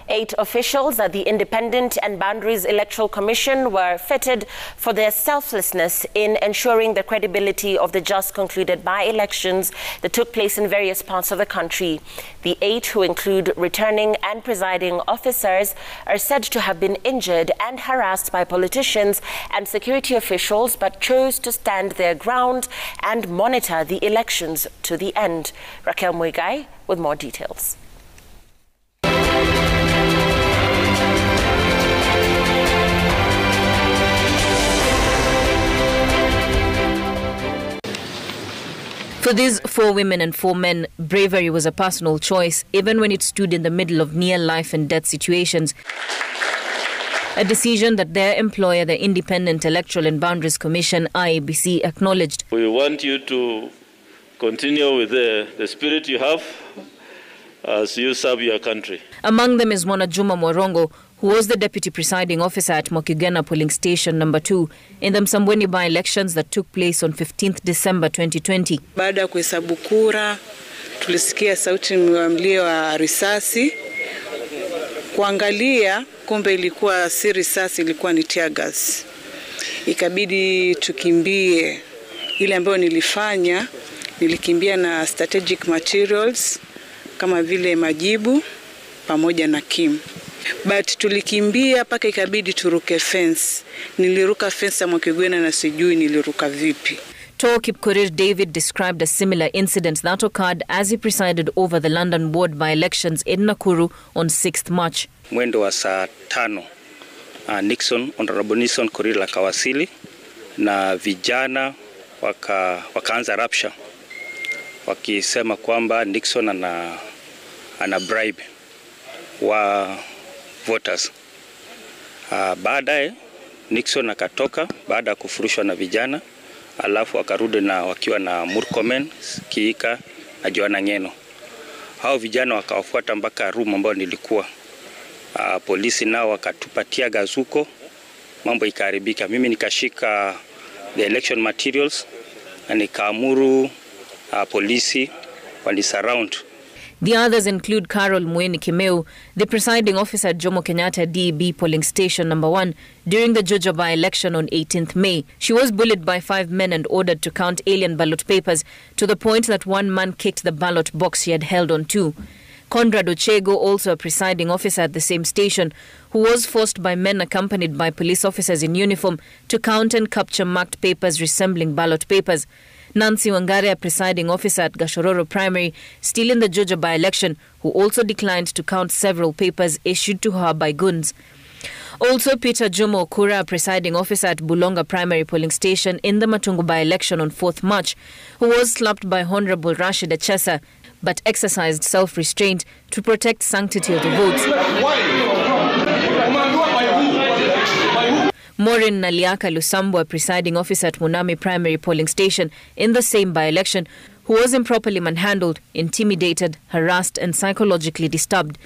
8 officials at the Independent and Boundaries Electoral Commission were feted for their selflessness in ensuring the credibility of the just concluded by-elections that took place in various parts of the country. The 8, who include returning and presiding officers, are said to have been injured and harassed by politicians and security officials, but chose to stand their ground and monitor the elections to the end. Raquel Muigai with more details. For these 4 women and 4 men, bravery was a personal choice, even when it stood in the middle of near life and death situations. A decision that their employer, the Independent Electoral and Boundaries Commission, IEBC, acknowledged. We want you to continue with the spirit you have as you serve your country. Among them is Mwana Juma Mwarongo, who was the deputy presiding officer at Mokigena Polling Station number 2 in the Msambweni by-elections that took place on 15th December 2020. Baada ya kuhesabu kura, tulisikia sauti mlio wa risasi. Kuangalia, kumbe ilikuwa si risasi, ilikuwa ni tear gas. Ikabidi tukimbie. Ile ambayo nilifanya, nilikimbia na strategic materials kama vile majibu pamoja na kim. But tulikimbia paka ikabidi turuke fence. Niliruka fence ya Mokigwena na sijui niliruka vipi. Tor Kipkorir David described a similar incident that occurred as he presided over the London ward by-elections in Nakuru on 6th March. Mwendo wa saa 5, Honorable Nixon Korila kawasili na vijana wakaanza rapsha wakisema kwamba Nixon ana bribe wa voters. Baadaye Nixon akatoka baada ya kufurushwa na vijana, alafu akarudi na wakiwa na Murkomen, Kiika na Joana Ngeno. Hao vijana wakawafuata mpaka room ambayo nilikuwa. Polisi nao wakatupatia gazuko, mambo ikaharibika. Mimi nikashika the election materials na nikaamuru polisi wanisurround. The others include Carol Mweni Kimeu, the presiding officer at Jomo Kenyatta DEB polling station number 1 during the Juja by-election on 18th May. She was bullied by 5 men and ordered to count alien ballot papers to the point that one man kicked the ballot box she had held on to. Conrad Ochego, also a presiding officer at the same station, who was forced by men accompanied by police officers in uniform to count and capture marked papers resembling ballot papers. Nancy Wangare, a presiding officer at Gashororo Primary, still in the Juja by-election, who also declined to count several papers issued to her by goons. Also, Peter Jomo Okura, a presiding officer at Bulonga Primary Polling Station in the Matungu by-election on 4th March, who was slapped by Honorable Rashid Achesa, but exercised self-restraint to protect sanctity of the votes. Maureen Naliaka Lusambo, a presiding officer at Munami Primary Polling Station in the same by-election, who was improperly manhandled, intimidated, harassed and psychologically disturbed.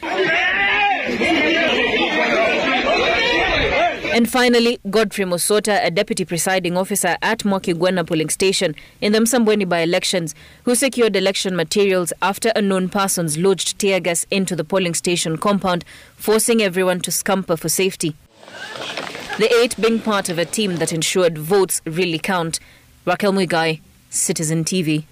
And finally, Godfrey Mosota, a deputy presiding officer at Mokigwena Polling Station in the Msambweni by-elections, who secured election materials after unknown persons lodged tear gas into the polling station compound, forcing everyone to scamper for safety. The 8 being part of a team that ensured votes really count. Raquel Muigai, Citizen TV.